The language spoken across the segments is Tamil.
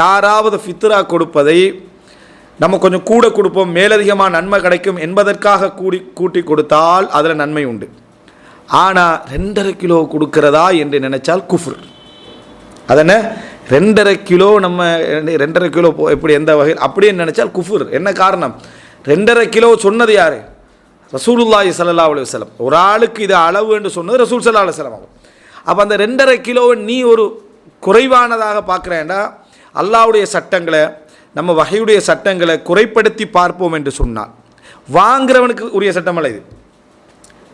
யாராவது ஃபித்ரா கொடுப்பதை நம்ம கொஞ்சம் கூட கொடுப்போம், மேலதிகமாக நன்மை கிடைக்கும் என்பதற்காக கூட்டி கொடுத்தால் அதில் நன்மை உண்டு. ஆனால் 2.5 கிலோ கொடுக்கிறதா என்று நினைச்சால் குஃப்ர். அதென்ன 2.5 கிலோ நம்ம 2.5 கிலோ எப்படி எந்த வகையில் அப்படியே நினைச்சால் குஃப்ர். என்ன காரணம்? 2.5 கிலோ சொன்னது யார்? ரசூலுல்லாஹி ஸல்லல்லாஹு அலைஹி வஸல்லம். ஒரு ஆளுக்கு இது அளவு என்று சொன்னது ரசூல் ஸல்லல்லாஹு அலைஹி வஸல்லம். அப்போ அந்த 2.5 கிலோவை நீ ஒரு குறைவானதாக பார்க்குறேன்டா, அல்லாஹ்வுடைய சட்டங்களை நம்ம வகையுடைய சட்டங்களை குறைப்படுத்தி பார்ப்போம் என்று சொன்னால் வாங்குறவனுக்கு உரிய சட்டம் அல்ல இது.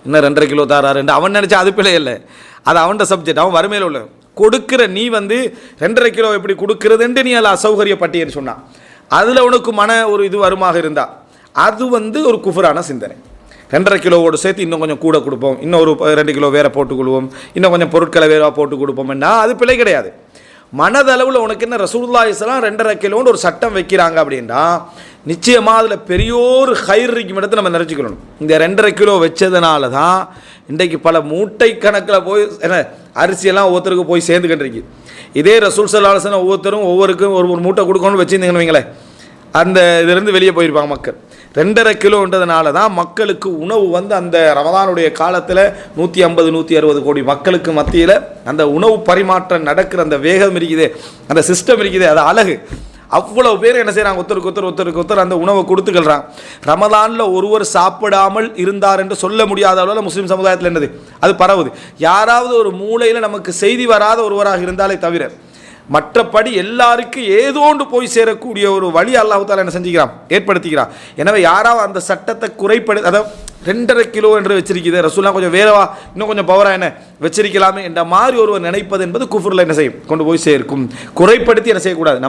இன்னும் 2.5 கிலோ தாராருன்னு அவன் நினச்சா அது பிள்ளை இல்லை, அது அவன்கிட்ட சப்ஜெக்ட், அவன் வறுமையில் உள்ள கொடுக்குற. நீ 2.5 கிலோ எப்படி கொடுக்குறதுன்ட்டு நீ அதில் அசௌகரியப்பட்டியன்னு சொன்னான், அதில் உனக்கு ஒரு இது வருமாக இருந்தால் அது ஒரு குஃபரான சிந்தனை. 2.5 கிலோவோடு சேர்த்து இன்னும் கொஞ்சம் கூட கொடுப்போம், இன்னும் ஒரு 2 கிலோ வேற போட்டுக்கொள்வோம், இன்னும் கொஞ்சம் பொருட்களை வேற போட்டு கொடுப்போம்னா அது பிழை கிடையாது. மனதளவில் உனக்கு என்ன ரசூலுல்லாஹி ஸல்லல்லாஹு அலைஹி வஸல்லம் 2.5 கிலோன்னு ஒரு சட்டம் வைக்கிறாங்க அப்படின்னா நிச்சயமாக அதில் பெரியோரு ஹைர் இருக்கும் இடத்தை நம்ம நினச்சிக்கணும். இந்த 2.5 கிலோ வச்சதுனால தான் இன்றைக்கு பல மூட்டை கணக்கில் போய் அரிசியெல்லாம் ஒவ்வொருத்தருக்கு போய் சேர்ந்துக்கிட்டு இருக்கு. இதே ரசூல் ஸல்லல்லாஹு அலைஹி வஸல்லம் ஒவ்வொருத்தரும் ஒவ்வொருக்கும் ஒரு மூட்டை கொடுக்கணும்னு வச்சுருந்தீங்கன்னு வைங்களேன், அந்த இதிலிருந்து வெளியே போயிருப்பாங்க மக்கள். 2.5 கிலோன்றதுனால தான் மக்களுக்கு உணவு அந்த ரமதானுடைய காலத்தில் 150-160 கோடி மக்களுக்கு மத்தியில் அந்த உணவு பரிமாற்றம் நடக்கிற அந்த வேகம் இருக்குது, அந்த சிஸ்டம் இருக்குது, அது அழகு. அவ்வளோ பேர் என்ன செய்கிறாங்க, ஒருத்தருக்கு அந்த உணவை கொடுத்துக்கிறாங்க. ரமதானில் ஒருவர் சாப்பிடாமல் இருந்தார் என்று சொல்ல முடியாத அளவில் முஸ்லீம் சமுதாயத்தில் என்னது அது பரவுது. யாராவது ஒரு மூலையில் நமக்கு செய்தி வராத ஒருவராக இருந்தாலே தவிர மற்றபடி எல்லாருக்கும் ஏதோண்டு போய் சேரக்கூடிய ஒரு வழி அல்லாஹ் தஆலா என்ன செஞ்சுக்கிறான், ஏற்படுத்திக்கிறான். எனவே யாராவது அந்த சட்டத்தை அதாவது 2.5 கிலோ என்று வச்சிருக்கிறது ரசூலுல்லாஹ் கொஞ்சம் வேறவா இன்னும் கொஞ்சம் பவரா என்ன வச்சிருக்கலாமே என்ற மாதிரி ஒருவர் நினைப்பது என்பது குஃப்ரில் என்ன செய்யும், கொண்டு போய் சேர்க்கும். குறைப்படுத்தி என்ன செய்யக்கூடாது.